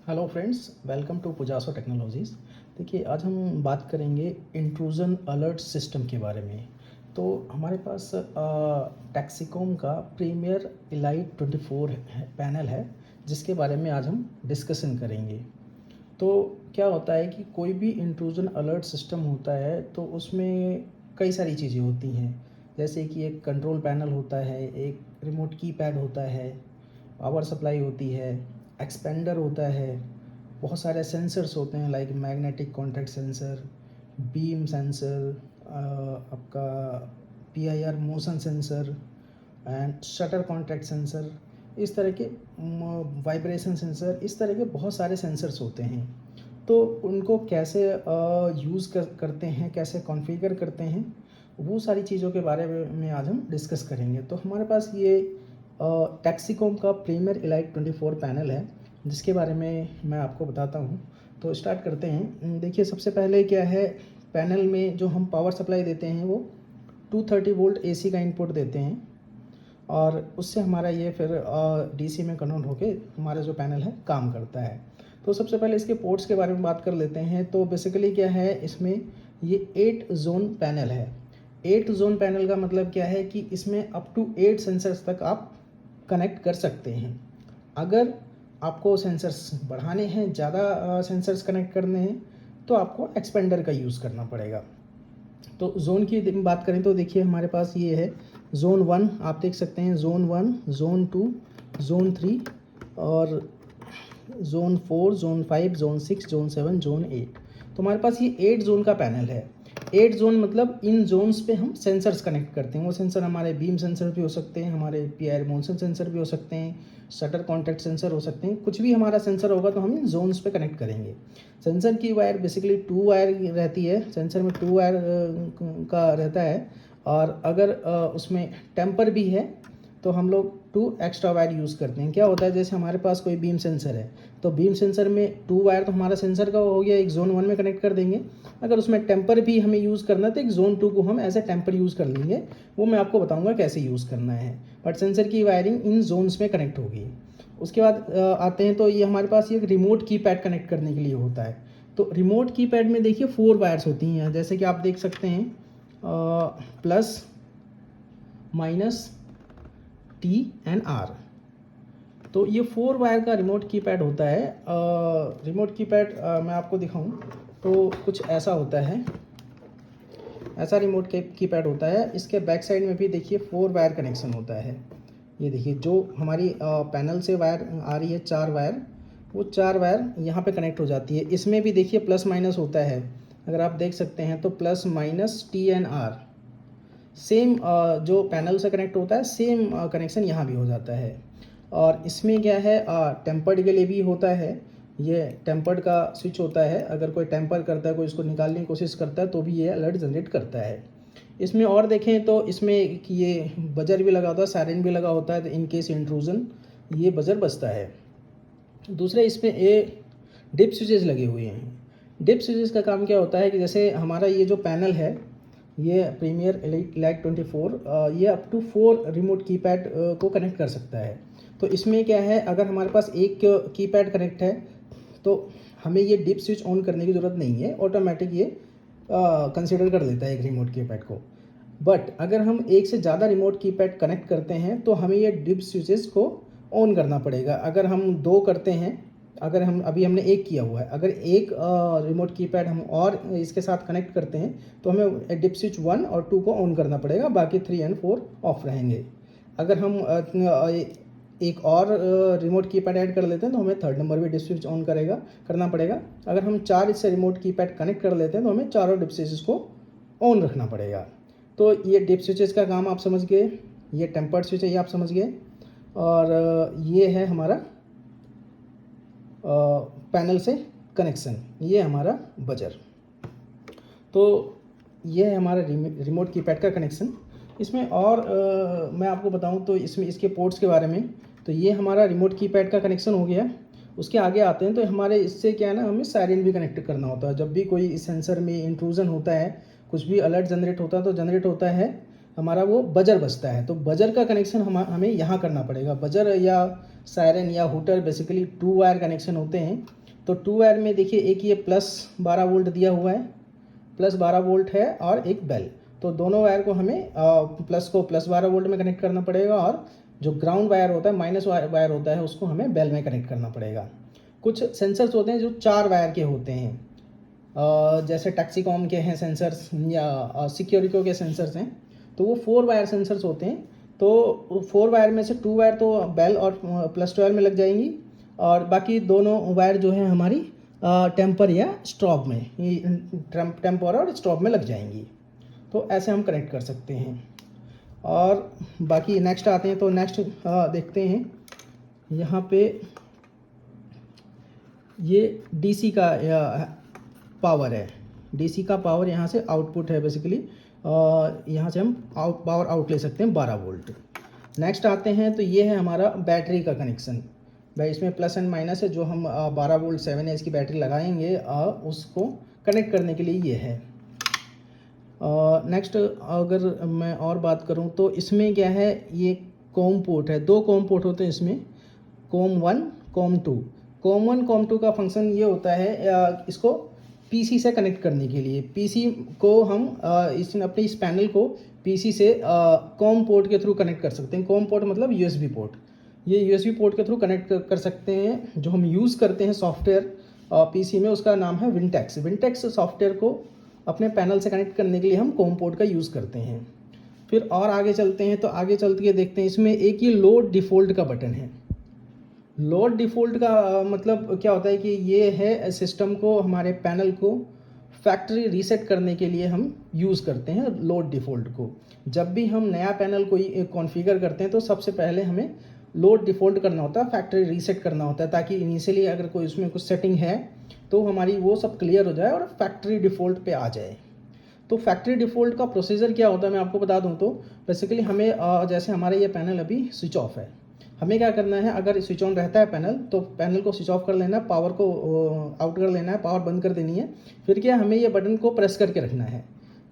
Hello friends, welcome to Pujaso technologies. देखिए, आज हम बात करेंगे इंट्रूजन अलर्ट सिस्टम के बारे में। तो हमारे पास टैक्सीकॉम का प्रीमियर इलाइट 24 पैनल है, जिसके बारे में आज हम डिस्कशन करेंगे। तो क्या होता है कि कोई भी इंट्रूजन अलर्ट सिस्टम होता है तो उसमें कई सारी चीज़ें होती हैं, जैसे कि एक कंट्रोल पैनल होता है, एक रिमोट कीपैड होता है, पावर सप्लाई होती है, एक्सपेंडर होता है, बहुत सारे सेंसर्स होते हैं like magnetic contact sensor, beam sensor, आपका PIR motion sensor and shutter contact sensor, इस तरह के वाइब्रेशन सेंसर, इस तरह के बहुत सारे सेंसर्स होते हैं। तो उनको कैसे यूज़ करते हैं, कैसे कॉन्फ़िगर करते हैं, वो सारी चीज़ों के बारे में आज हम डिस्कस करेंगे। तो हमारे पास ये टैक्सीकॉम का प्रीमियर इलाइट 24 पैनल है, जिसके बारे में मैं आपको बताता हूँ। तो स्टार्ट करते हैं। देखिए, सबसे पहले क्या है, पैनल में जो हम पावर सप्लाई देते हैं वो 230 वोल्ट एसी का इनपुट देते हैं, और उससे हमारा ये फिर डीसी में कन्वर्ट होके हमारा जो पैनल है काम करता है। तो सबसे पहले इसके पोर्ट्स के बारे में बात कर लेते हैं। तो बेसिकली क्या है, इसमें ये 8 जोन पैनल है। 8 जोन पैनल का मतलब क्या है कि इसमें अप टू 8 सेंसर्स तक आप कनेक्ट कर सकते हैं। अगर आपको सेंसर्स बढ़ाने हैं, ज़्यादा सेंसर्स कनेक्ट करने हैं, तो आपको एक्सपेंडर का यूज़ करना पड़ेगा। तो ज़ोन की बात करें तो देखिए, हमारे पास ये है ज़ोन 1, आप देख सकते हैं ज़ोन 1, ज़ोन 2, ज़ोन 3 और zone 4, zone 5, zone 6, zone 7, zone 8। तो हमारे पास ये 8 ज़ोन का पैनल है। 8 ज़ोन मतलब इन ज़ोन्स पे हम सेंसर्स कनेक्ट करते हैं। वो सेंसर हमारे बीम सेंसर भी हो सकते हैं, हमारे पीआईआर मोशन सेंसर भी हो सकते हैं, शटर कॉन्टैक्ट सेंसर हो सकते हैं। कुछ भी हमारा सेंसर होगा तो हम इन जोन्स पे कनेक्ट करेंगे। सेंसर की वायर बेसिकली 2 वायर रहती है, सेंसर में 2 वायर का रहता है। और अगर उसमें टेम्पर भी है तो हम लोग 2 एक्स्ट्रा वायर यूज़ करते हैं। क्या होता है, जैसे हमारे पास कोई बीम सेंसर है तो बीम सेंसर में 2 वायर तो हमारा सेंसर का हो गया, एक ज़ोन 1 में कनेक्ट कर देंगे। अगर उसमें टेम्पर भी हमें यूज़ करना है तो एक ज़ोन 2 को हम एज ए टेम्पर यूज़ कर लेंगे। वो मैं आपको बताऊंगा कैसे यूज़ करना है, बट सेंसर की वायरिंग इन जोन्स में कनेक्ट होगी। उसके बाद आते हैं तो ये हमारे पास ये रिमोट कीपैड कनेक्ट करने के लिए होता है। तो रिमोट कीपैड में देखिए 4 वायर्स होती हैं, जैसे कि आप देख सकते हैं plus, minus, T and R. तो ये 4 वायर का रिमोट कीपैड होता है। रिमोट कीपैड मैं आपको दिखाऊं तो कुछ ऐसा होता है, ऐसा रिमोट कीपैड होता है। इसके बैक साइड में भी देखिए 4 वायर कनेक्शन होता है। ये देखिए, जो हमारी पैनल से वायर आ रही है 4 वायर, वो 4 वायर यहाँ पे कनेक्ट हो जाती है। इसमें भी देखिए प्लस माइनस होता है, अगर आप देख सकते हैं तो plus minus T and R, same जो पैनल से कनेक्ट होता है सेम कनेक्शन यहाँ भी हो जाता है। और इसमें क्या है, टेम्पर्ड के लिए भी होता है। ये टेम्पर्ड का स्विच होता है, अगर कोई टेम्पर करता है, कोई इसको निकालने की कोशिश करता है तो भी ये अलर्ट जनरेट करता है। इसमें और देखें तो इसमें कि ये बजर भी लगा होता है, सायरन भी लगा होता है, तो इन केस इंट्रूजन ये बजर बजता है। दूसरे इसमें ये डिप स्विचेस लगे हुए हैं। डिप स्विचेस का काम क्या होता है कि जैसे हमारा ये जो पैनल है, ये प्रीमियर इलाइट 24, ये अप टू 4 रिमोट कीपैड को कनेक्ट कर सकता है। तो इसमें क्या है, अगर हमारे पास एक कीपैड कनेक्ट है तो हमें ये डिप स्विच ऑन करने की ज़रूरत नहीं है, ऑटोमेटिक ये कंसिडर कर लेता है एक रिमोट कीपैड को। बट अगर हम एक से ज़्यादा रिमोट कीपैड कनेक्ट करते हैं तो हमें ये डिप स्विचेस को ऑन करना पड़ेगा। अगर हम 2 करते हैं, अगर हम अभी हमने एक किया हुआ है, अगर एक रिमोट कीपैड हम और इसके साथ कनेक्ट करते हैं तो हमें डिप स्विच 1 और 2 को ऑन करना पड़ेगा, बाकी 3 एंड 4 ऑफ रहेंगे। अगर हम एक और रिमोट कीपैड ऐड कर लेते हैं तो हमें 3rd नंबर भी डिप स्विच ऑन करना पड़ेगा। अगर हम 4 इससे रिमोट कीपैड कनेक्ट कर लेते हैं तो हमें चारों डिप स्विचेस को ऑन रखना पड़ेगा। तो ये डिप स्विचेस का काम आप समझ गए, ये टेम्पर्ड स्विच है ये आप समझ गए, और ये है हमारा पैनल से कनेक्शन, ये हमारा बजर। तो ये है हमारा रिमोट कीपैड का कनेक्शन। इसमें और मैं आपको बताऊं तो इसमें इसके पोर्ट्स के बारे में, तो ये हमारा रिमोट कीपैड का कनेक्शन हो गया। उसके आगे आते हैं तो हमारे इससे क्या है ना, हमें सायरन भी कनेक्ट करना होता है। जब भी कोई सेंसर में इंट्रूजन होता है, कुछ भी अलर्ट जनरेट होता है तो जनरेट होता है हमारा वो बजर बजता है। तो बजर का कनेक्शन हमें यहाँ करना पड़ेगा। बजर या सायरन या हूटर बेसिकली 2 वायर कनेक्शन होते हैं। तो 2 वायर में देखिए एक ये +12 वोल्ट दिया हुआ है, +12 वोल्ट है और एक बेल। तो दोनों वायर को हमें प्लस को +12 वोल्ट में कनेक्ट करना पड़ेगा और जो ग्राउंड वायर होता है माइनस वायर होता है उसको हमें बेल में कनेक्ट करना पड़ेगा। कुछ सेंसर्स होते हैं जो 4 वायर के होते हैं, जैसे टैक्सीकॉम के हैं सेंसर्स या सिक्योरिको के सेंसर्स हैं, तो वो 4 वायर सेंसर्स होते हैं। तो 4 वायर में से 2 वायर तो बेल और +12 में लग जाएंगी और बाकी दोनों वायर जो हैं हमारी टेम्पर या स्ट्रॉब में, टेम्पर और स्ट्रॉब में लग जाएंगी। तो ऐसे हम कनेक्ट कर सकते हैं। और बाकी नेक्स्ट आते हैं, तो नेक्स्ट देखते हैं यहाँ पे ये डीसी का पावर है। डीसी का पावर यहाँ से आउटपुट है बेसिकली, यहाँ से हम पावर आउट ले सकते हैं 12 वोल्ट। नेक्स्ट आते हैं, तो ये है हमारा बैटरी का कनेक्शन। भाई इसमें प्लस एंड माइनस है, जो हम 12 वोल्ट 7 एच की बैटरी लगाएंगे उसको कनेक्ट करने के लिए ये है। नेक्स्ट अगर मैं और बात करूं तो इसमें क्या है, ये कॉम पोर्ट है, 2 कॉम पोर्ट होते हैं इसमें, कॉम 1 कॉम 2। कॉम 1 कॉम 2 का फंक्शन ये होता है इसको पीसी से कनेक्ट करने के लिए। पीसी को हम अपने इस पैनल को पीसी से कॉम पोर्ट के थ्रू कनेक्ट कर सकते हैं। कॉम पोर्ट मतलब यूएसबी पोर्ट, ये यूएसबी पोर्ट के थ्रू कनेक्ट कर सकते हैं। जो हम यूज़ करते हैं सॉफ्टवेयर पीसी में, उसका नाम है विंटेक्स। विंटेक्स सॉफ्टवेयर को अपने पैनल से कनेक्ट करने के लिए हम कॉम पोर्ट का यूज़ करते हैं। फिर और आगे चलते हैं, तो आगे चलते के देखते हैं इसमें एक ही लोड डिफ़ॉल्ट का बटन है। लोड डिफ़ॉल्ट का मतलब क्या होता है कि ये है सिस्टम को, हमारे पैनल को फैक्ट्री रीसेट करने के लिए हम यूज़ करते हैं लोड डिफ़ॉल्ट को। जब भी हम नया पैनल कोई कॉन्फ़िगर करते हैं तो सबसे पहले हमें लोड डिफ़ॉल्ट करना होता है, फैक्ट्री रीसेट करना होता है, ताकि इनिशियली अगर कोई उसमें कुछ सेटिंग है तो हमारी वो सब क्लियर हो जाए और फैक्ट्री डिफ़ॉल्ट पे आ जाए। तो फैक्ट्री डिफ़ॉल्ट का प्रोसीजर क्या होता है मैं आपको बता दूं तो बेसिकली हमें जैसे हमारा ये पैनल अभी स्विच ऑफ है, हमें क्या करना है, अगर स्विच ऑन रहता है पैनल तो पैनल को स्विच ऑफ कर लेना है, पावर को आउट कर लेना है, पावर बंद कर देनी है। फिर क्या हमें ये बटन को प्रेस करके रखना है।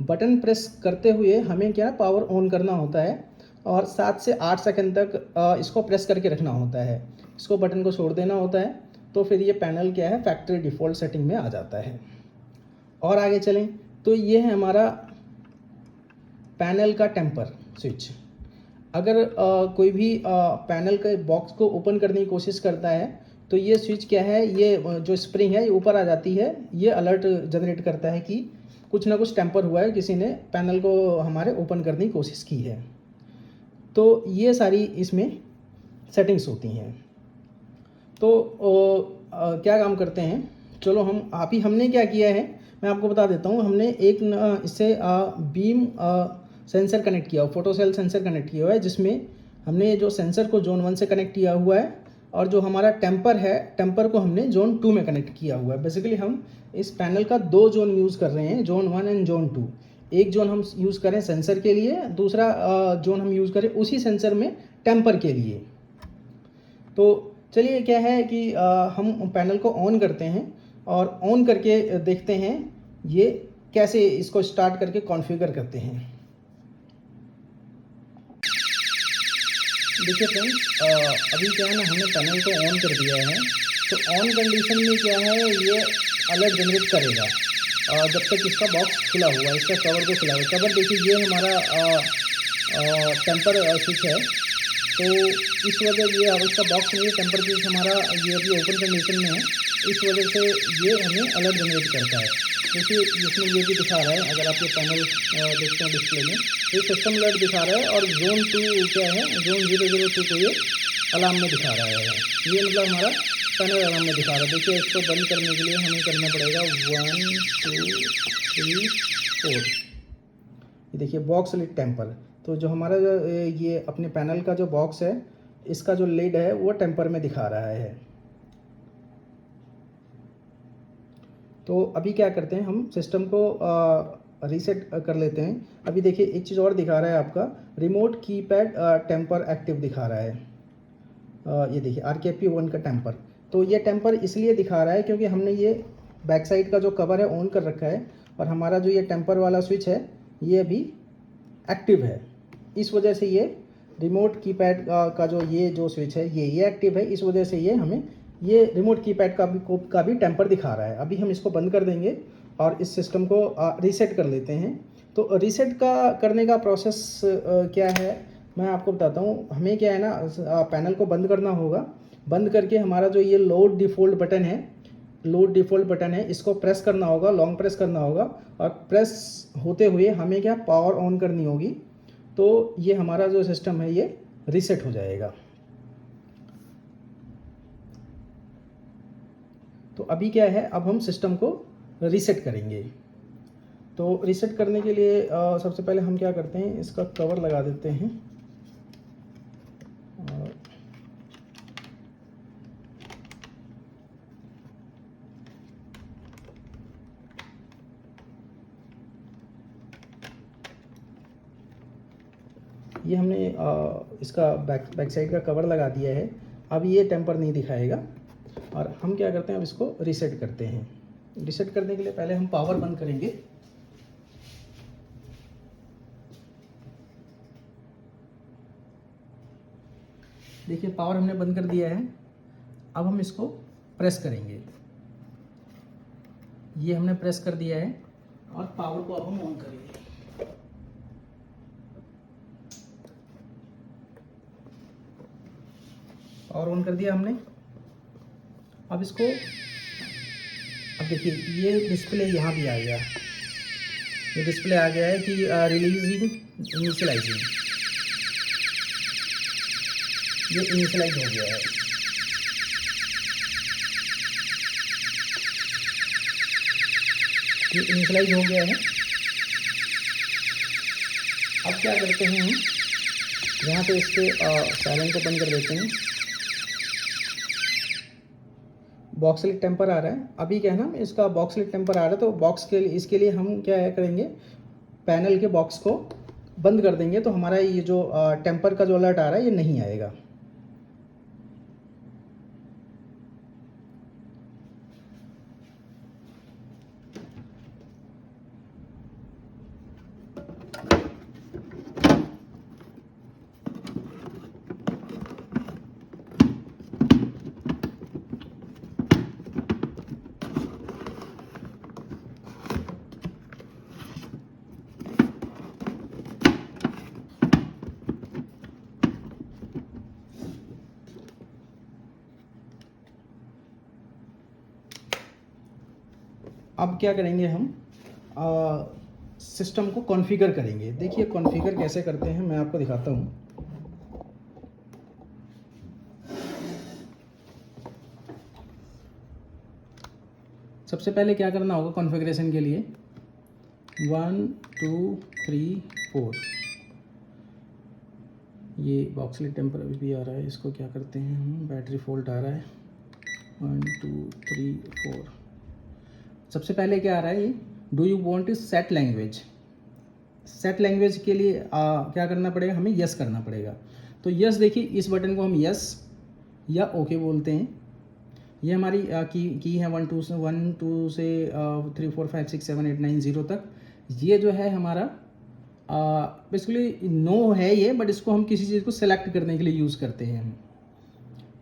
बटन प्रेस करते हुए हमें क्या पावर ऑन करना होता है और 7 से 8 सेकंड तक इसको प्रेस करके रखना होता है। इसको बटन को छोड़ देना होता है, तो फिर ये पैनल क्या है फैक्ट्री डिफ़ॉल्ट सेटिंग में आ जाता है। और आगे चलें तो ये है हमारा पैनल का टेम्पर स्विच। अगर कोई भी पैनल के बॉक्स को ओपन करने की कोशिश करता है तो ये स्विच क्या है, ये जो स्प्रिंग है ये ऊपर आ जाती है, ये अलर्ट जनरेट करता है कि कुछ ना कुछ टेम्पर हुआ है, किसी ने पैनल को हमारे ओपन करने की कोशिश की है। तो ये सारी इसमें सेटिंग्स होती हैं। तो क्या काम करते हैं, चलो हमने क्या किया है मैं आपको बता देता हूँ। हमने एक इससे बीम सेंसर कनेक्ट किया हुआ, फोटो सेल सेंसर कनेक्ट किया हुआ है, जिसमें हमने जो सेंसर को जोन 1 से कनेक्ट किया हुआ है और जो हमारा टेम्पर है, टेम्पर को हमने जोन 2 में कनेक्ट किया हुआ है। बेसिकली हम इस पैनल का 2 जोन यूज़ कर रहे हैं, जोन 1 एंड जोन 2। एक जोन हम यूज़ करें सेंसर के लिए, दूसरा जोन हम यूज़ करें उसी सेंसर में टेम्पर के लिए। तो चलिए क्या है कि हम पैनल को ऑन करते हैं और ऑन करके देखते हैं ये कैसे इसको स्टार्ट करके कॉन्फ़िगर करते हैं। देखिए फ्रेंड्स, अभी क्या है ना, हमने पैनल को ऑन कर दिया है। तो ऑन कंडीशन में क्या है, ये अलर्ट जनरेट करेगा जब तक इसका बॉक्स खुला हुआ है, इसका कवर को खुला हुआ है। कवर देखिए ये हमारा टेम्पर स्विच है, तो इस वजह ये अब इसका बॉक्स नहीं है, टेम्पर स्विच हमारा ये अभी ओपन कंडीशन में है, इस वजह से ये हमें अलर्ट जनरेट करता है। देखिए इसमें ये भी दिखा रहा है, अगर आप ये पैनल देखते हैं डिस्प्ले में, तो ये सिस्टम अलर्ट दिखा रहा है और जोन 2 क्या है, जोन 002 को ये अलार्म में दिखा रहा है। ये मतलब हमारा पैनल अलार्म में दिखा रहा है। देखिए इसको बंद करने के लिए हमें करना पड़ेगा 1 2 3 4। ये देखिए बॉक्स लिड टेम्पर, तो जो हमारा ये अपने पैनल का जो बॉक्स है, इसका जो लिड है वो टेम्पर में दिखा रहा है। तो अभी क्या करते हैं, हम सिस्टम को रीसेट कर लेते हैं। अभी देखिए एक चीज़ और दिखा रहा है, आपका रिमोट कीपैड टेम्पर एक्टिव दिखा रहा है। ये देखिए RKP1 का टेम्पर। तो ये टेम्पर इसलिए दिखा रहा है क्योंकि हमने ये बैक साइड का जो कवर है ऑन कर रखा है और हमारा जो ये टेम्पर वाला स्विच है ये अभी एक्टिव है, इस वजह से ये रिमोट कीपैड का जो ये जो स्विच है ये एक्टिव है, इस वजह से ये हमें ये रिमोट कीपैड का भी टेम्पर दिखा रहा है। अभी हम इसको बंद कर देंगे और इस सिस्टम को रीसेट कर लेते हैं। तो रीसेट करने का प्रोसेस क्या है मैं आपको बताता हूँ। हमें क्या है ना, पैनल को बंद करना होगा। बंद करके हमारा जो ये लोड डिफ़ॉल्ट बटन है इसको प्रेस करना होगा, लॉन्ग प्रेस करना होगा, और प्रेस होते हुए हमें क्या पावर ऑन करनी होगी। तो ये हमारा जो सिस्टम है ये रीसेट हो जाएगा। तो अभी क्या है, अब हम सिस्टम को रीसेट करेंगे। तो रीसेट करने के लिए सबसे पहले हम क्या करते हैं, इसका कवर लगा देते हैं। और ये हमने इसका बैक साइड का कवर लगा दिया है। अब ये टेम्पर नहीं दिखाएगा। और हम क्या करते हैं, अब इसको रीसेट करते हैं। रीसेट करने के लिए पहले हम पावर बंद करेंगे। देखिए पावर हमने बंद कर दिया है। अब हम इसको प्रेस करेंगे। ये हमने प्रेस कर दिया है और पावर को अब हम ऑन करेंगे। पावर ऑन कर दिया हमने। अब इसको, अब देखिए ये डिस्प्ले यहाँ भी आ गया। ये डिस्प्ले आ गया है कि रिलीजिंग इनिशियलाइजिंग, ये इनिशियलाइज हो गया है। ये इनिशियलाइज हो गया है। अब क्या करते हैं हम, यहाँ पे इसके साइलेंट को बंद कर देते हैं। बॉक्स लाइट टेम्पर आ रहा है। अभी क्या है ना, इसका बॉक्स लाइट टेम्पर आ रहा है, तो बॉक्स के लिए इसके लिए हम क्या है करेंगे, पैनल के बॉक्स को बंद कर देंगे। तो हमारा ये जो टेम्पर का जो अलर्ट आ रहा है ये नहीं आएगा। अब क्या करेंगे हम, सिस्टम को कॉन्फ़िगर करेंगे। देखिए कॉन्फ़िगर कैसे करते हैं मैं आपको दिखाता हूँ। सबसे पहले क्या करना होगा कॉन्फ़िगरेशन के लिए, 1 2 3 4, ये बॉक्स लाइट टेम्पर अभी भी आ रहा है। इसको क्या करते हैं हम, बैटरी फॉल्ट आ रहा है, 1 2 3 4। सबसे पहले क्या आ रहा है, do you want to set language. Set language के लिए क्या करना पड़ेगा, हमें यस करना पड़ेगा। तो यस, देखिए इस बटन को हम यस या ओके बोलते हैं। ये हमारी की है 1 2 से 3 4 5 6 7 8 9 0 तक। ये जो है हमारा बेसिकली नो है ये, बट इसको हम किसी चीज़ को सेलेक्ट करने के लिए यूज़ करते हैं हम।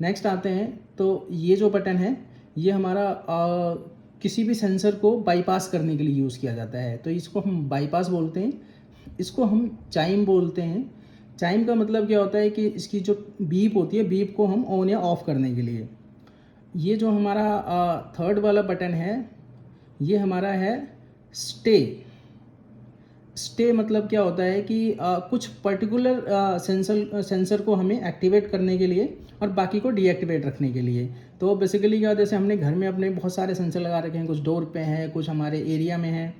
नेक्स्ट आते हैं, तो ये जो बटन है ये हमारा किसी भी सेंसर को बाईपास करने के लिए यूज़ किया जाता है, तो इसको हम बाईपास बोलते हैं। इसको हम चाइम बोलते हैं। चाइम का मतलब क्या होता है कि इसकी जो बीप होती है, बीप को हम ऑन या ऑफ करने के लिए। ये जो हमारा थर्ड वाला बटन है ये हमारा है स्टे। स्टे मतलब क्या होता है कि कुछ पर्टिकुलर सेंसर को हमें एक्टिवेट करने के लिए और बाकी को डीएक्टिवेट रखने के लिए। तो बेसिकली क्या, जैसे हमने घर में अपने बहुत सारे सेंसर लगा रखे हैं, कुछ डोर पे हैं, कुछ हमारे एरिया में हैं,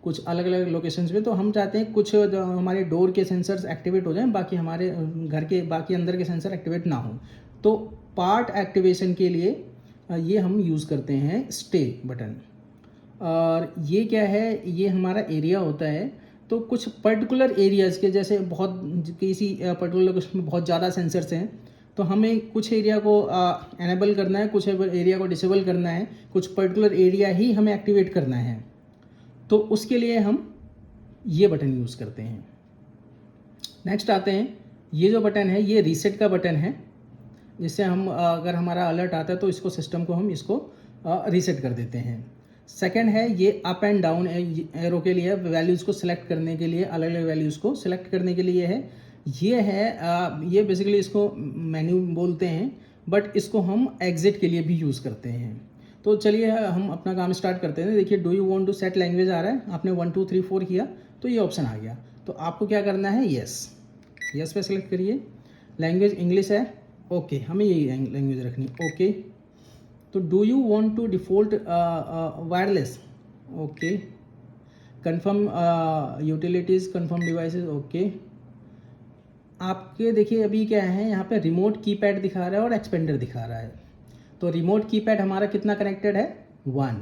कुछ अलग अलग लोकेशंस पे। तो हम चाहते हैं कुछ जो हमारे डोर के सेंसर्स एक्टिवेट हो जाएं, बाकी हमारे घर के बाकी अंदर के सेंसर एक्टिवेट ना हो। तो पार्ट एक्टिवेशन के लिए ये हम यूज़ करते हैं स्टे बटन। और ये क्या है, ये हमारा एरिया होता है। तो कुछ पर्टिकुलर एरियाज़ के, जैसे बहुत किसी पर्टिकुलर लोकेशन में बहुत ज़्यादा सेंसर्स हैं, तो हमें कुछ एरिया को एनेबल करना है, कुछ एरिया को डिसेबल करना है, कुछ पर्टिकुलर एरिया ही हमें एक्टिवेट करना है। तो उसके लिए हम ये बटन यूज़ करते हैं। नेक्स्ट आते हैं, ये जो बटन है ये रीसेट का बटन है, जिससे हम अगर हमारा अलर्ट आता है तो इसको सिस्टम को हम इसको रीसेट कर देते हैं। सेकंड है ये अप एंड डाउन एरो के लिए, वैल्यूज़ को सिलेक्ट करने के लिए, अलग अलग वैल्यूज़ को सिलेक्ट करने के लिए है। ये बेसिकली इसको मेन्यू बोलते हैं, बट इसको हम एग्जिट के लिए भी यूज़ करते हैं। तो चलिए हम अपना काम स्टार्ट करते हैं। देखिए do you want to set language आ रहा है, आपने 1 2 3 4 किया तो ये ऑप्शन आ गया। तो आपको क्या करना है, यस पे सेलेक्ट करिए। लैंग्वेज इंग्लिश है, ओके, हमें यही लैंग्वेज रखनी, ओके। तो do you want to default wireless, okay. Confirm utilities, confirm devices, okay. आपके देखिए अभी क्या है, यहाँ पे रिमोट कीपैड दिखा रहा है और एक्सपेंडर दिखा रहा है। तो रिमोट कीपैड हमारा कितना कनेक्टेड है, 1,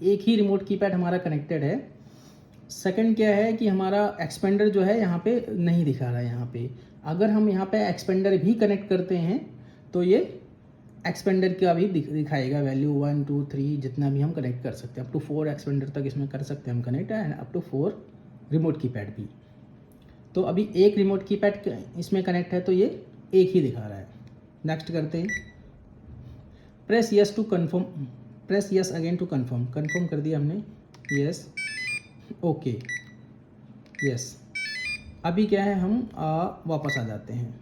एक ही रिमोट कीपैड हमारा कनेक्टेड है। सेकंड क्या है कि हमारा एक्सपेंडर जो है यहाँ पे नहीं दिखा रहा है। यहाँ पे अगर हम यहाँ पे एक्सपेंडर भी कनेक्ट करते हैं तो ये एक्सपेंडर का भी दिखाएगा वैल्यू 1 2 3 जितना भी हम कनेक्ट कर सकते हैं, अप टू 4 एक्सपेंडर तक इसमें कर सकते हैं हम connect, and up to 4 remote keypad भी। तो अभी एक रिमोट कीपैड इसमें कनेक्ट है तो ये एक ही दिखा रहा है। नेक्स्ट करते हैं, press yes to confirm, press yes again to confirm, confirm कर दिया हमने, यस, ओके, यस। अभी क्या है, हम वापस आ जाते हैं।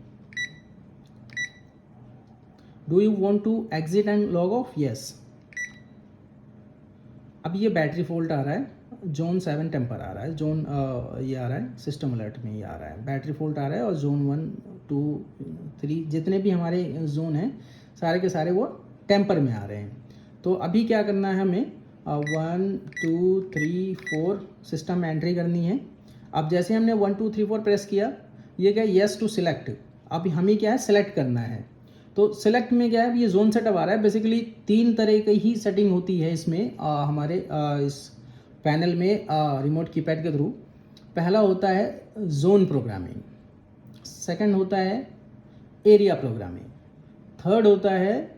Do you want to exit and log off, yes. अब ये बैटरी फॉल्ट आ रहा है, जोन 7 टेम्पर आ रहा है, जोन ये आ रहा है सिस्टम अलर्ट में, ये आ रहा है बैटरी फॉल्ट आ रहा है, और जोन 1 2 3 जितने भी हमारे जोन हैं सारे के सारे वो टेम्पर में आ रहे हैं। तो अभी क्या करना है हमें, 1 2 3 4 सिस्टम में एंट्री करनी है। अब जैसे हमने 1 2 3 4 प्रेस किया, ये क्या, यस टू सिलेक्ट। अब हमें क्या है, सिलेक्ट करना है। तो सिलेक्ट में क्या है, ये जोन सेटअप आ रहा है। बेसिकली 3 तरह की ही सेटिंग होती है इसमें, हमारे इस पैनल में रिमोट कीपैड के थ्रू। पहला होता है जोन प्रोग्रामिंग, सेकंड होता है एरिया प्रोग्रामिंग, थर्ड होता है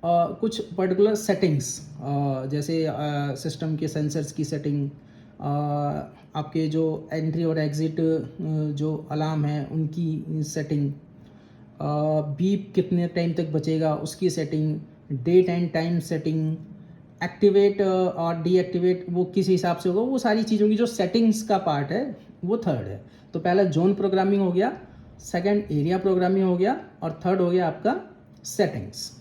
कुछ पर्टिकुलर सेटिंग्स, जैसे सिस्टम के सेंसर्स की सेटिंग, आपके जो एंट्री और एग्ज़िट जो अलार्म है उनकी सेटिंग, बीप कितने टाइम तक बचेगा उसकी setting, date and time setting, activate और डीएक्टिवेट वो किस हिसाब से होगा, वो सारी चीज़ों की जो सेटिंग्स का पार्ट है वो थर्ड है। तो पहला जोन प्रोग्रामिंग हो गया, सेकंड एरिया प्रोग्रामिंग हो गया, और थर्ड हो गया आपका सेटिंग्स।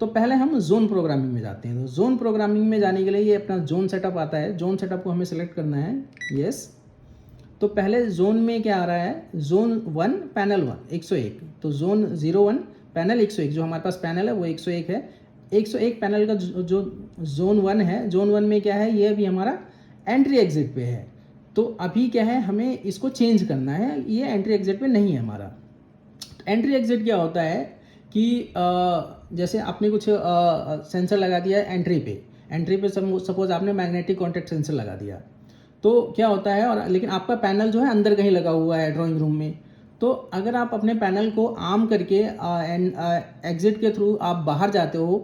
तो पहले हम जोन प्रोग्रामिंग में जाते हैं। तो जोन प्रोग्रामिंग में जाने के लिए ये अपना जोन सेटअप आता है, जोन सेटअप को हमें सेलेक्ट करना है, यस। तो पहले जोन में क्या आ रहा है, जोन 1 पैनल 1 101, तो जोन 01 पैनल 101, जो हमारे पास पैनल है वो 101 है। 101 पैनल का जो जोन 1 है, जोन 1 में क्या है, ये भी हमारा एंट्री एग्जिट पे है। तो अभी क्या है, हमें इसको चेंज करना है, ये एंट्री एग्जिट पे नहीं है हमारा। एंट्री एग्जिट क्या होता है कि जैसे आपने कुछ सेंसर लगा दिया है एंट्री पे सपोज आपने मैग्नेटिक कॉन्टैक्ट सेंसर लगा दिया, तो क्या होता है, और लेकिन आपका पैनल जो है अंदर कहीं लगा हुआ है ड्राइंग रूम में, तो अगर आप अपने पैनल को आर्म करके एग्जिट के थ्रू आप बाहर जाते हो,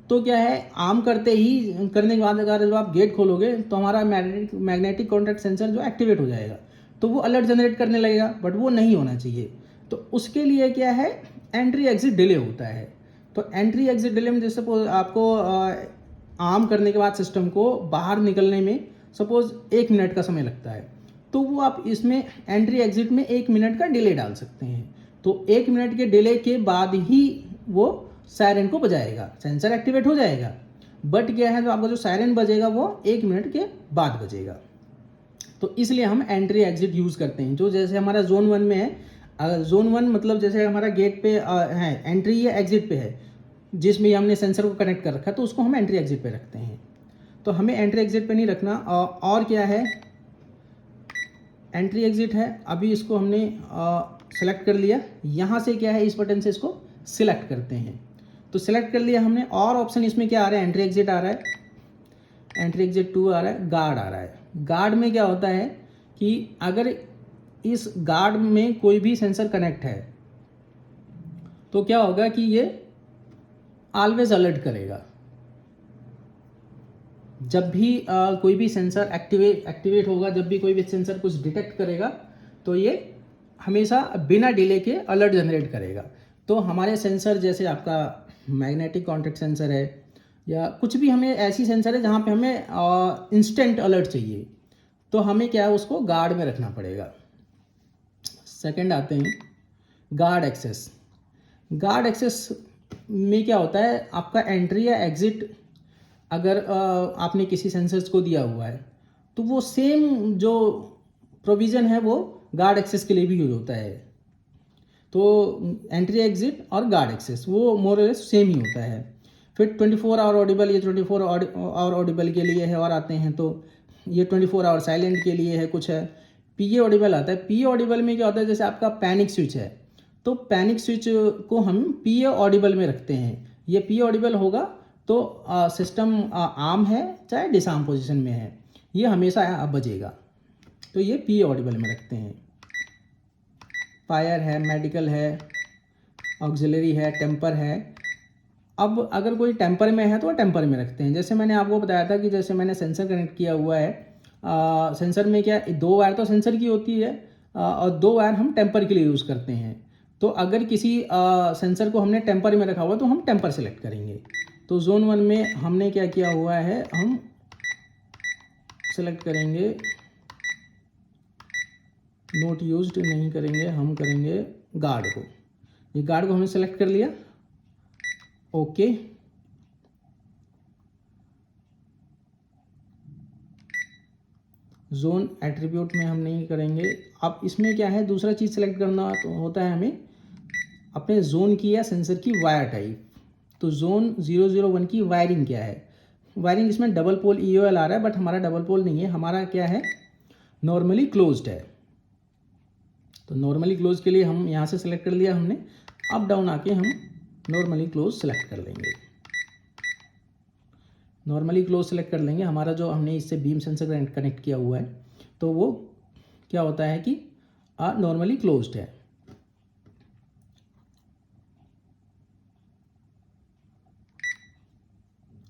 तो क्या है, आर्म करने के बाद अगर जब आप गेट खोलोगे तो हमारा मैग्नेटिक कॉन्टैक्ट सेंसर जो एक्टिवेट हो जाएगा, तो वो अलर्ट जनरेट करने लगेगा, बट वो नहीं होना चाहिए। तो उसके लिए क्या है, एंट्री एग्जिट डिले होता है। तो एंट्री एग्जिट डिले में जैसे सपोज आपको आर्म करने के बाद सिस्टम को बाहर निकलने में सपोज 1 मिनट का समय लगता है, तो वो आप इसमें एंट्री एग्जिट में 1 मिनट का डिले डाल सकते हैं। तो 1 मिनट के डिले के बाद ही वो सायरन को बजाएगा, सेंसर एक्टिवेट हो जाएगा, बट क्या है, जो आपका जो सायरन बजेगा वो 1 मिनट के बाद बजेगा। तो इसलिए हम एंट्री एग्जिट यूज़ करते हैं। जो जैसे हमारा जोन 1 में है, जोन 1 मतलब जैसे हमारा गेट पे है, एंट्री या एग्जिट पे है, जिसमें हमने सेंसर को कनेक्ट कर रखा है, तो उसको हम एंट्री एग्जिट पे रखते हैं। तो हमें एंट्री एग्जिट पे नहीं रखना। और क्या है, एंट्री एग्जिट है, अभी इसको हमने सेलेक्ट कर लिया। यहाँ से क्या है, इस बटन से इसको सिलेक्ट करते हैं। तो सिलेक्ट कर लिया हमने, और ऑप्शन इसमें क्या आ रहा है, एंट्री एग्जिट आ रहा है, एंट्री एग्जिट 2 आ रहा है, गार्ड आ रहा है। गार्ड में क्या होता है कि अगर इस गार्ड में कोई भी सेंसर कनेक्ट है तो क्या होगा कि ये ऑलवेज अलर्ट करेगा। जब भी कोई भी सेंसर एक्टिवेट होगा, जब भी कोई भी सेंसर कुछ डिटेक्ट करेगा, तो ये हमेशा बिना डिले के अलर्ट जनरेट करेगा। तो हमारे सेंसर जैसे आपका मैग्नेटिक कॉन्टैक्ट सेंसर है या कुछ भी, हमें ऐसी सेंसर है जहाँ पे हमें इंस्टेंट अलर्ट चाहिए, तो हमें क्या है उसको गार्ड में रखना पड़ेगा। सेकंड आते हैं गार्ड एक्सेस। गार्ड एक्सेस में क्या होता है, आपका एंट्री या एग्ज़िट अगर आपने किसी सेंसर्स को दिया हुआ है तो वो सेम जो प्रोविज़न है वो गार्ड एक्सेस के लिए भी यूज होता है। तो एंट्री एग्जिट और गार्ड एक्सेस वो मोर और लेस सेम ही होता है। फिर 24 आवर ऑडिबल, ये 24 आवर ऑडिबल के लिए है। और आते हैं तो ये 24 आवर साइलेंट के लिए है। कुछ है पीए ऑडिबल आता है। पीए ऑडिबल में क्या होता है, जैसे आपका पैनिक स्विच है तो पैनिक स्विच को हम पीए ऑडिबल में रखते हैं। ये पीए ऑडिबल होगा तो सिस्टम आर्म है चाहे डिसआर्म पोजीशन में है, ये हमेशा बजेगा। तो ये पीए ऑडिबल में रखते हैं। फायर है, मेडिकल है, ऑक्सिलरी है, टेम्पर है। अब अगर कोई टेम्पर में है तो टेम्पर में रखते हैं। जैसे मैंने आपको बताया था कि जैसे मैंने सेंसर कनेक्ट किया हुआ है, सेंसर में क्या 2 वायर तो सेंसर की होती है और 2 वायर हम टेम्पर के लिए यूज़ करते हैं। तो अगर किसी सेंसर को हमने टेम्पर में रखा हुआ तो हम टेम्पर सेलेक्ट करेंगे। तो जोन 1 में हमने क्या किया हुआ है, हम सेलेक्ट करेंगे नोट यूज्ड नहीं करेंगे, हम करेंगे गार्ड को। ये गार्ड को हमने सेलेक्ट कर लिया, ओके। जोन एट्रीब्यूट में हम नहीं करेंगे। अब इसमें क्या है, दूसरा चीज़ सेलेक्ट करना तो होता है हमें अपने जोन की या सेंसर की वायर टाइप। तो जोन 001 की वायरिंग क्या है। वायरिंग इसमें डबल पोल EOL आ रहा है, बट हमारा डबल पोल नहीं है, हमारा क्या है नॉर्मली क्लोज्ड है। तो नॉर्मली क्लोज के लिए हम यहाँ से सेलेक्ट कर लिया हमने। अप डाउन आके हम नॉर्मली क्लोज सेलेक्ट कर लेंगे। नॉर्मली क्लोज सेलेक्ट कर लेंगे। हमारा जो हमने इससे बीम सेंसर कनेक्ट किया हुआ है तो वो क्या होता है कि नॉर्मली क्लोज्ड है।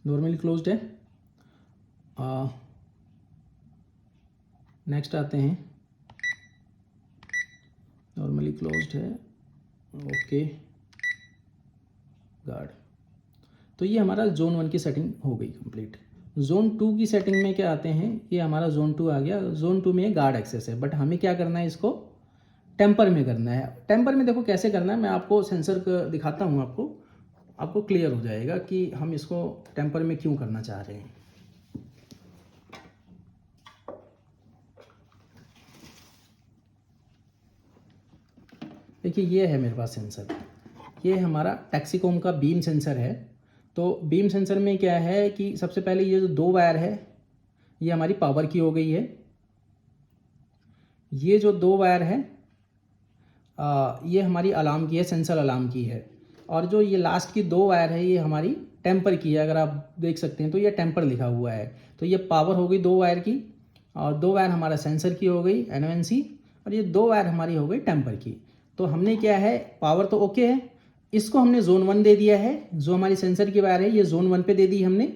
नॉर्मली क्लोज्ड है। नेक्स्ट आते हैं, नॉर्मली क्लोज्ड है, ओके गार्ड। तो ये हमारा जोन 1 की सेटिंग हो गई कंप्लीट। जोन 2 की सेटिंग में क्या आते हैं, ये हमारा जोन 2 आ गया। जोन 2 में गार्ड एक्सेस है, बट हमें क्या करना है, इसको टेम्पर में करना है। टेम्पर में देखो कैसे करना है, मैं आपको सेंसर का दिखाता हूँ, आपको क्लियर हो जाएगा कि हम इसको टेम्पर में क्यों करना चाह रहे हैं। देखिए ये है मेरे पास सेंसर, ये हमारा टैक्सीकॉम का बीम सेंसर है। तो बीम सेंसर में क्या है कि सबसे पहले ये जो 2 वायर है ये हमारी पावर की हो गई है। ये जो 2 वायर है ये हमारी अलार्म की है, सेंसर अलार्म की है। और जो ये लास्ट की 2 वायर है ये हमारी टेम्पर की है। अगर आप देख सकते हैं तो ये टेम्पर लिखा हुआ है। तो ये पावर हो गई 2 वायर की, और 2 वायर हमारा सेंसर की हो गई NONC, और ये 2 वायर हमारी हो गई टेम्पर की। तो हमने क्या है, पावर तो ओके है, इसको हमने जोन 1 दे दिया है। जो हमारी सेंसर की वायर है ये जोन 1 पे दे दी हमने,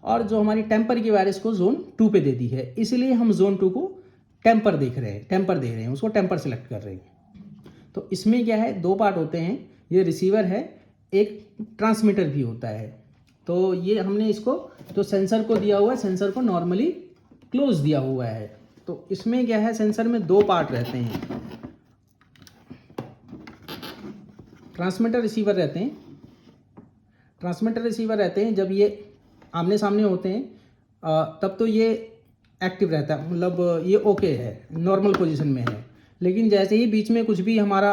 और जो हमारी टेम्पर की वायर इसको जोन 2 पे दे दी है। इसलिए हम जोन 2 को टेम्पर देख रहे हैं, टेम्पर दे रहे हैं, उसको टेम्पर सेलेक्ट कर रहे हैं। तो इसमें क्या है, 2 पार्ट होते हैं, ये रिसीवर है, एक ट्रांसमीटर भी होता है। तो ये हमने इसको जो सेंसर को दिया हुआ है, सेंसर को नॉर्मली क्लोज दिया हुआ है। तो इसमें क्या है, सेंसर में 2 पार्ट रहते हैं, ट्रांसमीटर रिसीवर रहते हैं। ट्रांसमीटर रिसीवर रहते हैं जब ये आमने सामने होते हैं तब तो ये एक्टिव रहता है, मतलब ये ओके है, नॉर्मल पोजीशन में है। लेकिन जैसे ही बीच में कुछ भी हमारा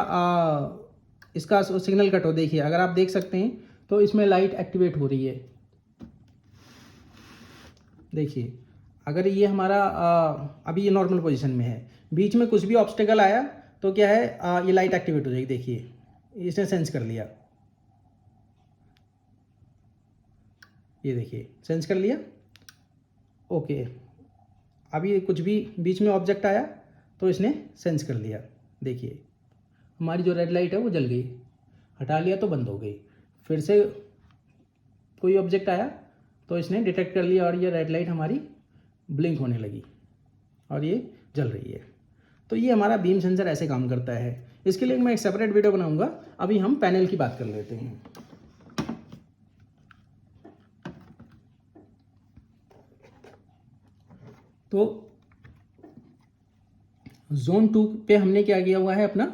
इसका सिग्नल कट हो, देखिए अगर आप देख सकते हैं तो इसमें लाइट एक्टिवेट हो रही है। देखिए अगर ये हमारा अभी ये नॉर्मल पोजीशन में है, बीच में कुछ भी ऑब्स्टेकल आया तो क्या है, ये लाइट एक्टिवेट हो जाएगी। देखिए इसने सेंस कर लिया, ये देखिए सेंस कर लिया, ओके। अभी कुछ भी बीच में ऑब्जेक्ट आया तो इसने सेंस कर लिया। देखिए हमारी जो रेड लाइट है वो जल गई, हटा लिया तो बंद हो गई। फिर से कोई ऑब्जेक्ट आया तो इसने डिटेक्ट कर लिया और ये रेड लाइट हमारी ब्लिंक होने लगी और ये जल रही है। तो ये हमारा बीम सेंसर ऐसे काम करता है। इसके लिए मैं एक सेपरेट वीडियो बनाऊंगा। अभी हम पैनल की बात कर लेते हैं। तो जोन 2 पे हमने क्या किया हुआ है, अपना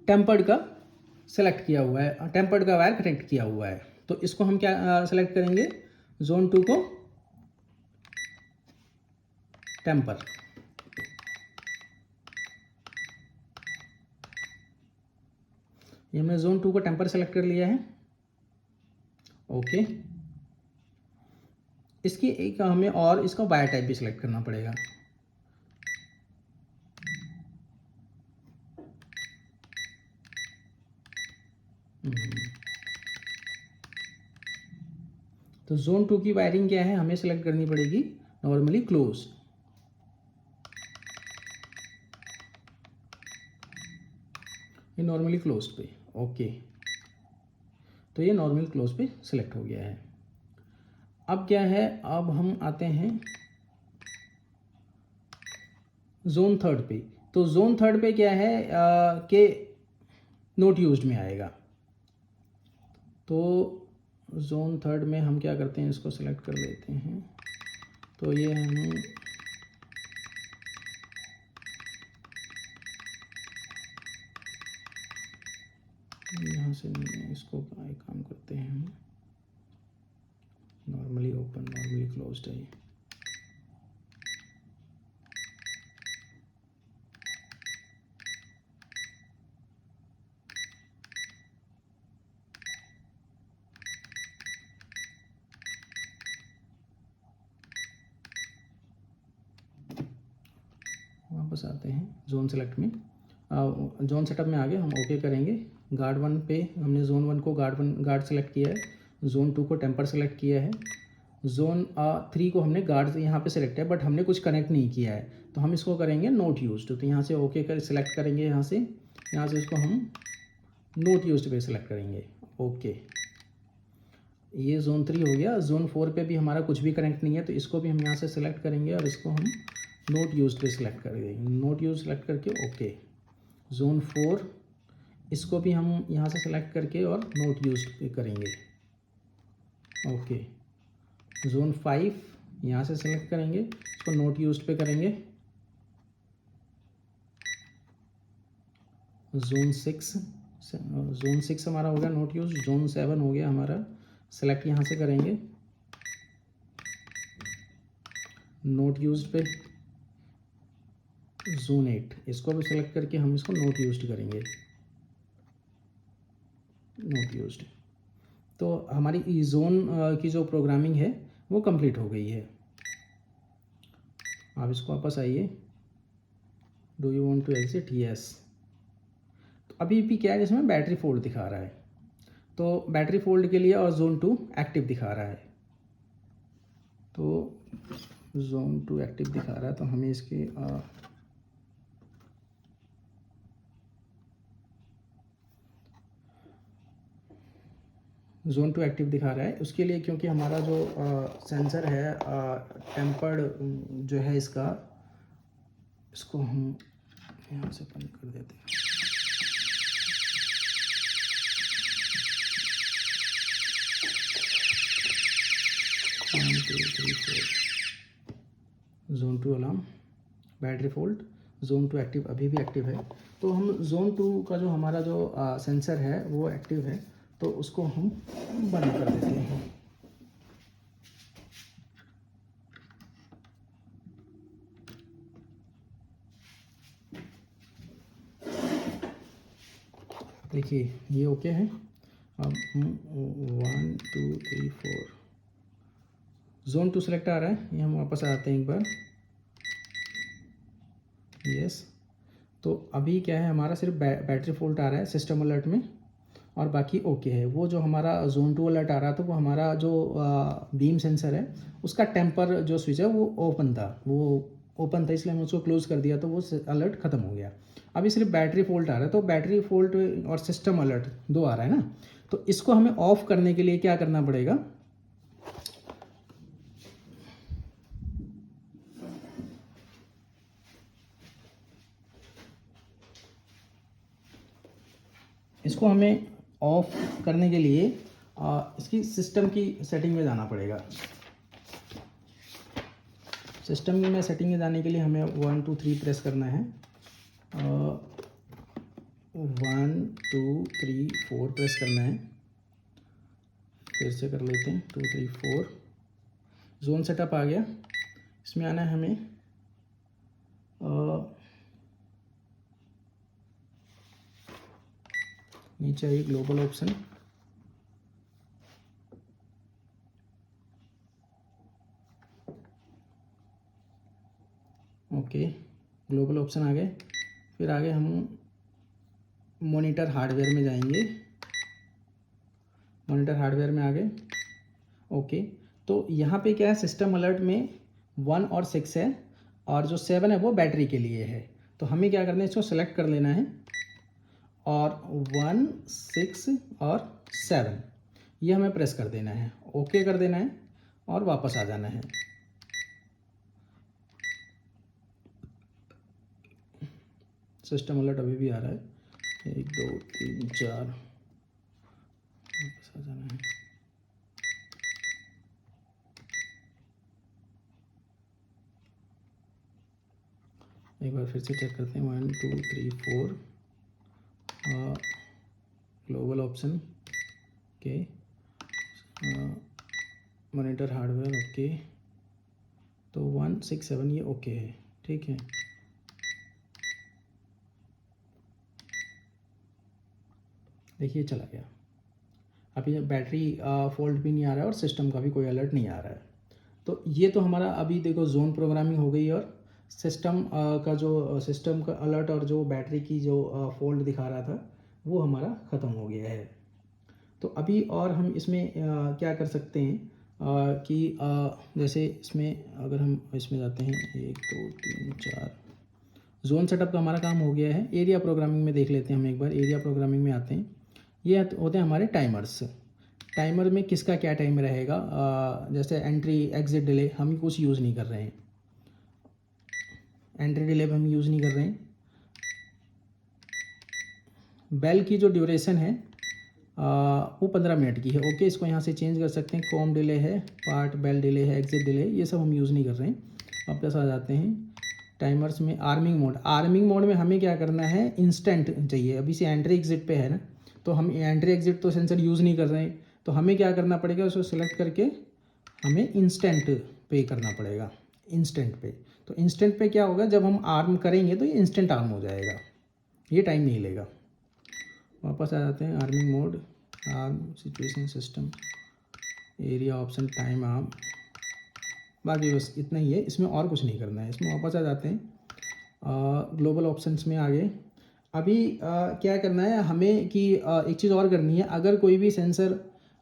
टेम्पर्ड का सेलेक्ट किया हुआ है, टेम्पर्ड का वायर कनेक्ट किया हुआ है। तो इसको हम क्या सेलेक्ट करेंगे, जोन 2 को टेम्पर। ये हमने जोन 2 को टेम्पर सेलेक्ट कर लिया है। ओके, इसकी एक हमें और इसका वायर टाइप भी सिलेक्ट करना पड़ेगा। तो जोन 2 की वायरिंग क्या है, हमें सेलेक्ट करनी पड़ेगी नॉर्मली क्लोज। ये नॉर्मली क्लोज पे, ओके, तो ये नॉर्मल क्लोज पे सिलेक्ट हो गया है। अब क्या है, अब हम आते हैं जोन 3 पे। तो जोन 3 पे क्या है कि नोट यूज्ड में आएगा। तो जोन 3 में हम क्या करते हैं, इसको सेलेक्ट कर लेते हैं। तो ये हम यहाँ से इसको एक काम करते हैं, हम नॉर्मली ओपन नॉर्मली क्लोज्ड है। वापस आते हैं जोन सेलेक्ट में, जोन सेटअप में आगे हम ओके करेंगे। गार्ड 1 पे हमने जोन 1 को गार्ड सेलेक्ट किया है, जोन 2 को टेम्पर सेलेक्ट किया है, जोन 3 को हमने गार्ड यहाँ पे सेलेक्ट है, बट हमने कुछ कनेक्ट नहीं किया है। तो हम इसको करेंगे नोट यूज्ड। तो यहाँ से ओके कर सेलेक्ट करेंगे, यहाँ से इसको हम नोट यूज्ड पे सेलेक्ट करेंगे। ओके, ये जोन 3 हो गया। जोन 4 पे भी हमारा कुछ भी कनेक्ट नहीं है, तो इसको भी हम यहाँ से सेलेक्ट करेंगे और इसको हम नोट यूज्ड पे सिलेक्ट कर देंगे। नोट यूज सेलेक्ट करके ओके। जोन 4 इसको भी हम यहाँ से सेलेक्ट करके और नोट यूज्ड पे करेंगे। ओके, जोन 5 यहाँ से सेलेक्ट करेंगे, इसको नोट यूज्ड पे करेंगे। जोन 6 हमारा हो गया नोट यूज। जोन 7 हो गया हमारा, सेलेक्ट यहाँ से करेंगे नोट यूज्ड पे। जोन 8 इसको भी सेलेक्ट करके हम इसको नोट यूज्ड करेंगे, नोट यूज्ड। तो हमारी ई जोन की जो प्रोग्रामिंग है वो कंप्लीट हो गई है। आप इसको वापस आइए, do you want to exit, yes. तो अभी भी क्या है, इसमें बैटरी फोल्ड दिखा रहा है। तो बैटरी फोल्ड के लिए और जोन 2 एक्टिव दिखा रहा है। तो जोन 2 एक्टिव दिखा रहा है, तो हमें इसके जोन 2 एक्टिव दिखा रहा है। उसके लिए क्योंकि हमारा जो सेंसर है टेम्पर्ड जो है इसको हम यहाँ से बंद कर देते हैं। Zone 2 alarm, battery fold, zone 2 active, अभी भी एक्टिव है। तो हम जोन 2 का जो हमारा जो सेंसर है वो एक्टिव है, तो उसको हम बंद कर देते हैं। देखिए ये ओके है। अब हम 1 2 3 4 जोन 2 सेलेक्ट आ रहा है, ये हम वापस आते हैं एक बार, यस। तो अभी क्या है, हमारा सिर्फ बैटरी फॉल्ट आ रहा है सिस्टम अलर्ट में, और बाकी ओके है। वो जो हमारा जोन 2 अलर्ट आ रहा था, वो हमारा जो बीम सेंसर है उसका टेम्पर जो स्विच है वो ओपन था, इसलिए हमने उसको क्लोज कर दिया, तो वो अलर्ट ख़त्म हो गया। अभी सिर्फ बैटरी फॉल्ट आ रहा है। तो बैटरी फॉल्ट और सिस्टम अलर्ट दो आ रहा है ना, तो इसको हमें ऑफ करने के लिए क्या करना पड़ेगा, इसको हमें ऑफ करने के लिए इसकी सिस्टम की सेटिंग में जाना पड़ेगा। सिस्टम में सेटिंग में जाने के लिए हमें 1 2 3 प्रेस करना है। 1 2 3 4 प्रेस करना है। फिर से कर लेते हैं 2 3 4। जोन सेटअप आ गया। इसमें आना है हमें नीचे आइए global option, okay global option आ गए। फिर आगे हम मॉनिटर हार्डवेयर में जाएंगे। मॉनिटर हार्डवेयर में आ गए, ओके। तो यहाँ पे क्या है, सिस्टम अलर्ट में 1 और 6 है और जो 7 है वो बैटरी के लिए है। तो हमें क्या करना है, इसको सेलेक्ट कर लेना है और 1 6 और 7 ये हमें प्रेस कर देना है, ओके कर देना है और वापस आ जाना है। सिस्टम अलर्ट अभी भी आ रहा है, 1 2 3 4 वापस आ जाना है। एक बार फिर से चेक करते हैं, 1 2 3 4 global option, okay monitor hardware, okay. तो 1 6 7 ये ओके है, ठीक है। देखिए चला गया। अभी बैटरी फॉल्ट भी नहीं आ रहा है और सिस्टम का भी कोई अलर्ट नहीं आ रहा है। तो ये तो हमारा अभी देखो जोन प्रोग्रामिंग हो गई और सिस्टम का जो सिस्टम का अलर्ट और जो बैटरी की जो फॉल्ट दिखा रहा था वो हमारा ख़त्म हो गया है। तो अभी और हम इसमें क्या कर सकते हैं कि जैसे इसमें अगर हम इसमें जाते हैं 1 2 3 4 जोन सेटअप का हमारा काम हो गया है। एरिया प्रोग्रामिंग में देख लेते हैं हम एक बार। एरिया प्रोग्रामिंग में आते हैं, ये होते हैं हमारे टाइमर्स। टाइमर में किसका क्या टाइम रहेगा, जैसे एंट्री एग्जिट डिले हम कुछ यूज़ नहीं कर रहे हैं। एंट्री डिले हम यूज़ नहीं कर रहे हैं। बेल की जो ड्यूरेशन है वो 15 मिनट की है, ओके। इसको यहाँ से चेंज कर सकते हैं। कॉम डिले है, पार्ट बेल डिले है, एग्जिट डिले, ये सब हम यूज़ नहीं कर रहे हैं। वापस आ जाते हैं टाइमर्स में। आर्मिंग मोड, आर्मिंग मोड में हमें क्या करना है, इंस्टेंट चाहिए। अभी से एंट्री एग्जिट पे है ना, तो हम एंट्री एग्जिट तो सेंसर यूज़ नहीं कर रहे हैं, तो हमें क्या करना पड़ेगा, उसको सिलेक्ट करके हमें इंस्टेंट पे करना पड़ेगा। इंस्टेंट पे, तो इंस्टेंट पे क्या होगा, जब हम आर्म करेंगे तो ये इंस्टेंट आर्म हो जाएगा, ये टाइम नहीं लेगा। वापस आ जाते हैं arming mode, arm situation system, area option, time arm, बाकी बस इतना ही है, इसमें और कुछ नहीं करना है। इसमें वापस आ जाते हैं ग्लोबल ऑप्शंस में आ गए। अभी क्या करना है हमें कि एक चीज़ और करनी है। अगर कोई भी सेंसर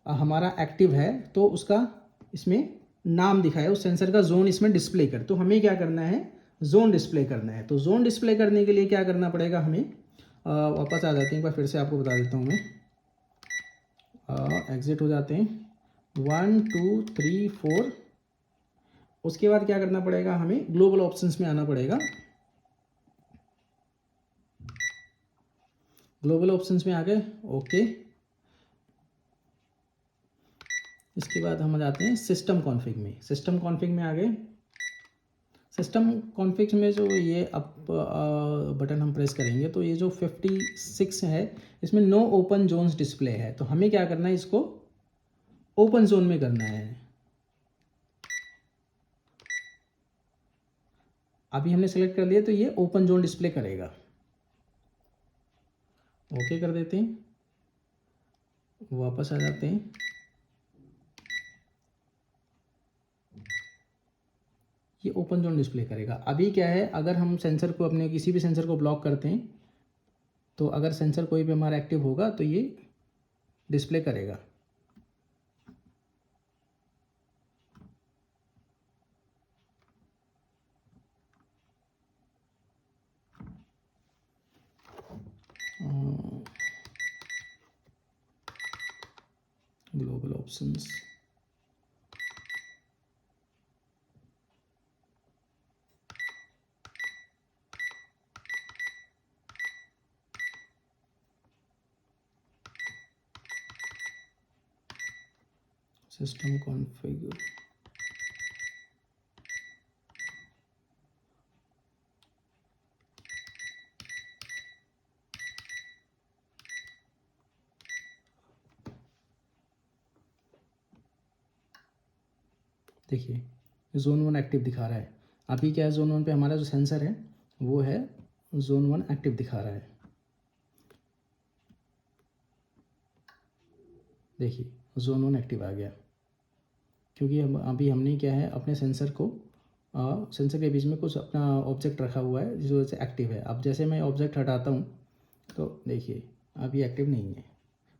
हमारा एक्टिव है तो उसका इसमें नाम दिखाए, उस सेंसर का जोन इसमें डिस्प्ले कर। तो हमें क्या करना है, जोन डिस्प्ले करना है। तो जोन डिस्प्ले करने के लिए क्या करना पड़ेगा हमें, वापस आ जाते हैं एक बार, फिर से आपको बता देता हूँ मैं। एग्जिट हो जाते हैं, 1 2 3 4। उसके बाद क्या करना पड़ेगा, हमें ग्लोबल ऑप्शंस में आना पड़ेगा। ग्लोबल ऑप्शंस में आ गए, ओके। इसके बाद हम आ जाते हैं सिस्टम कॉन्फ़िग में। सिस्टम कॉन्फ़िग में आ गए। सिस्टम कॉन्फ़िग में जो ये अप बटन हम प्रेस करेंगे तो ये जो 56 है इसमें नो ओपन जोन्स डिस्प्ले है। तो हमें क्या करना है, इसको ओपन जोन में करना है। अभी हमने सेलेक्ट कर लिया तो ये ओपन जोन डिस्प्ले करेगा, ओके कर देते हैं। वापस आ जाते हैं, ये ओपन जोन डिस्प्ले करेगा। अभी क्या है, अगर हम सेंसर को, अपने किसी भी सेंसर को ब्लॉक करते हैं तो अगर सेंसर कोई भी हमारा एक्टिव होगा तो ये डिस्प्ले करेगा। Global options, system configure. देखिए जोन 1 एक्टिव दिखा रहा है। अभी क्या है, जोन 1 पे हमारा जो सेंसर है वो है जोन 1 एक्टिव दिखा रहा है। देखिए जोन 1 एक्टिव आ गया, क्योंकि हम अभी हमने क्या है अपने सेंसर को सेंसर के बीच में कुछ अपना ऑब्जेक्ट रखा हुआ है जिस वजह से एक्टिव है। अब जैसे मैं ऑब्जेक्ट हटाता हूँ तो देखिए अभी एक्टिव नहीं है।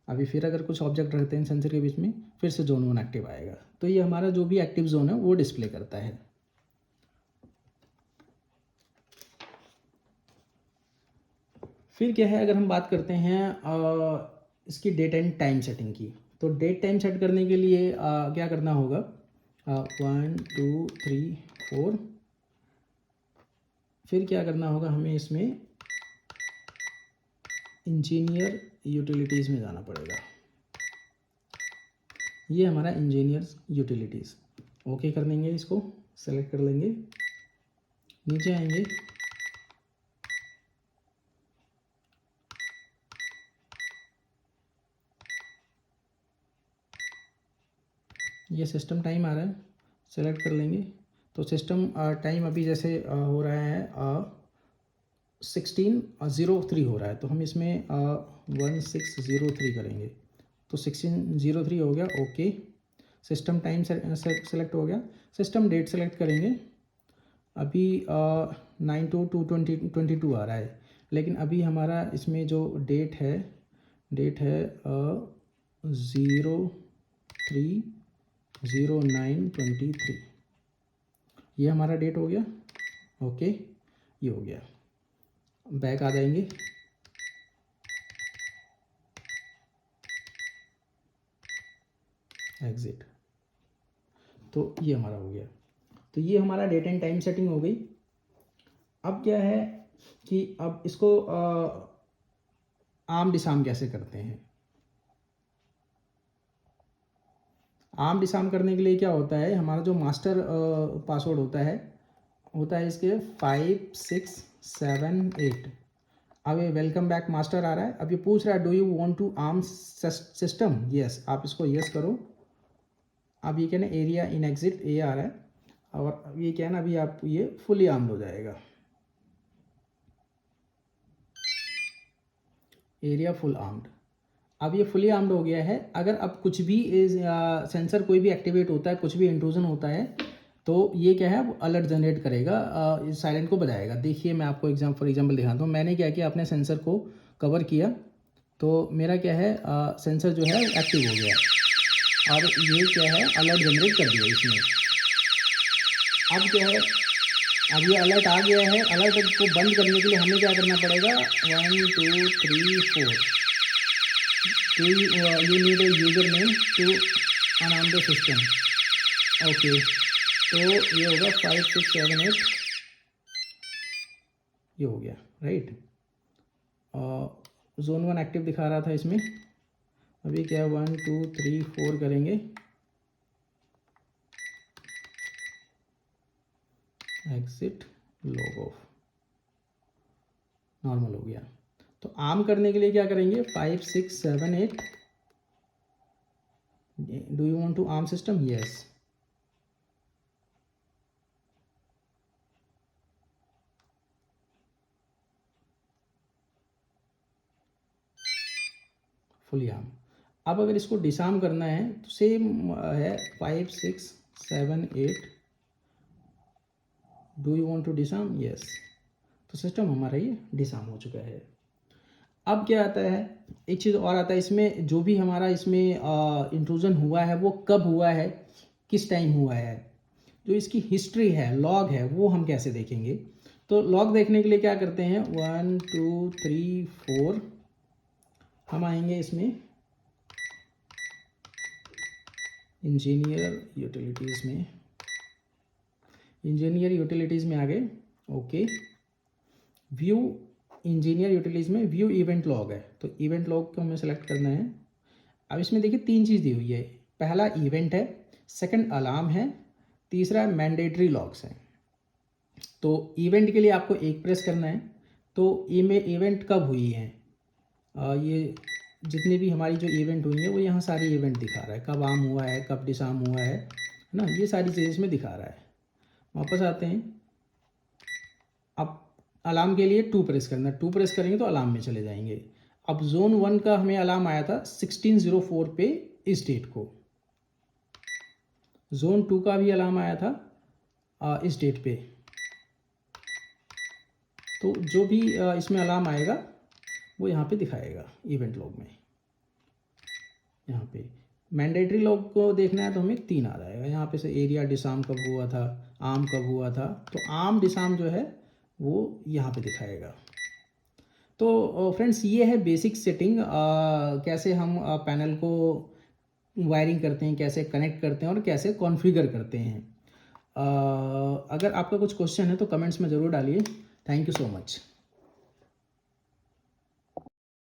अभी फिर अगर कुछ ऑब्जेक्ट रखते हैं सेंसर के बीच में, फिर से जोन 1 एक्टिव आएगा। तो ये हमारा जो भी एक्टिव जोन है वो डिस्प्ले करता है। फिर क्या है, अगर हम बात करते हैं इसकी डेट एंड टाइम सेटिंग की, तो डेट टाइम सेट करने के लिए क्या करना होगा, 1 2 3 4। फिर क्या करना होगा, हमें इसमें इंजीनियर यूटिलिटीज़ में जाना पड़ेगा। ये हमारा इंजीनियर यूटिलिटीज़ ओके कर देंगे, इसको सेलेक्ट कर लेंगे, नीचे आएंगे, ये सिस्टम टाइम आ रहा है, सेलेक्ट कर लेंगे। तो सिस्टम टाइम अभी जैसे हो रहा है 16:03 हो रहा है, तो हम इसमें 16:03 करेंगे, तो 16:03 हो गया, ओके। सिस्टम टाइम सेलेक्ट हो गया। सिस्टम डेट सेलेक्ट करेंगे। अभी 9/2/2022 आ रहा है, लेकिन अभी हमारा इसमें जो डेट है 03/09/23। ये हमारा डेट हो गया, ओके। ये हो गया, बैक आ जाएंगे, एग्जिट। तो ये हमारा हो गया। तो ये हमारा डेट एंड टाइम सेटिंग हो गई। अब क्या है कि अब इसको आम डिसाम कैसे करते हैं। आम डिसाम करने के लिए क्या होता है, हमारा जो मास्टर पासवर्ड होता है इसके 5 6 7 8। अब ये वेलकम बैक मास्टर आ रहा है। अब ये पूछ रहा है do you want to arm system, yes, आप इसको यस करो। अब ये क्या ना एरिया इन एग्जिट ये आ रहा है, और ये क्या है ना अभी आप ये फुली आर्म्ड हो जाएगा, एरिया फुल आर्म्ड। अब ये फुली आर्म्ड हो गया है। अगर अब कुछ भी सेंसर कोई भी एक्टिवेट होता है, कुछ भी इंट्रूजन होता है, तो ये क्या है अलर्ट जनरेट करेगा, साइलेंट को बजाएगा। देखिए मैं आपको फॉर एग्जांपल दिखाता हूँ। मैंने क्या किया, अपने सेंसर को कवर किया, तो मेरा क्या है सेंसर जो है एक्टिव हो गया, और ये क्या है अलर्ट जनरेट कर दिया इसने। अब क्या है, अब ये अलर्ट आ गया है। अलर्ट को बंद करने के लिए हमें क्या करना पड़ेगा, 1 2 3 4। you need a username to unarm the system, okay. तो ये होगा 5 6 7 8, ये हो गया, राइट। जोन 1 एक्टिव दिखा रहा था इसमें। अभी क्या 1 2 3 4 करेंगे, एग्जिट, लॉग ऑफ, नॉर्मल हो गया। तो आर्म करने के लिए क्या करेंगे, 5 6 7 8। Do you want to arm system, yes. Fully arm. अब अगर इसको डिसआर्म करना है तो सेम है 5 6 7 8। Do you want to disarm, yes. तो सिस्टम हमारा ये डिसआर्म हो चुका है। अब क्या आता है, एक चीज़ और आता है इसमें, जो भी हमारा इसमें इंट्रूजन हुआ है वो कब हुआ है, किस टाइम हुआ है, जो इसकी हिस्ट्री है, लॉग है, वो हम कैसे देखेंगे। तो लॉग देखने के लिए क्या करते हैं, 1 2 3 4। हम आएंगे इसमें इंजीनियर यूटिलिटीज़ में, इंजीनियर यूटिलिटीज़ में आ गए, ओके। व्यू इंजीनियर यूटिलिटीज़ में व्यू इवेंट लॉग है, तो इवेंट लॉग को हमें सेलेक्ट करना है। अब इसमें देखिए 3 चीज़ दी हुई है, पहला इवेंट है, सेकंड अलार्म है, तीसरा मैंडेटरी लॉग्स है। तो इवेंट के लिए आपको एक प्रेस करना है। तो इवेंट कब हुई है, ये जितनी भी हमारी जो इवेंट हुई है वो यहाँ सारी इवेंट दिखा रहा है, कब आम हुआ है, कब डिसाम हुआ है ना, ये सारी चीज़ें इसमें दिखा रहा है। वापस आते हैं। अब अलार्म के लिए 2 प्रेस करना है, 2 प्रेस करेंगे तो अलार्म में चले जाएंगे। अब जोन 1 का हमें अलार्म आया था 1604 पे इस डेट को। जोन 2 का भी अलार्म आया था इस डेट पे। तो जो भी इसमें अलार्म आएगा वो यहाँ पे दिखाएगा इवेंट लॉग में। यहाँ पे मैंडेटरी लॉग को देखना है तो हमें 3 आ जाएगा। यहाँ पे से एरिया डिसाम कब हुआ था, आम कब हुआ था, तो आम डिसाम जो है वो यहाँ पे दिखाएगा। तो फ्रेंड्स ये है बेसिक सेटिंग, कैसे हम पैनल को वायरिंग करते हैं, कैसे कनेक्ट करते हैं और कैसे कॉन्फ़िगर करते हैं। अगर आपका कुछ क्वेश्चन है तो कमेंट्स में ज़रूर डालिए। Thank you so much.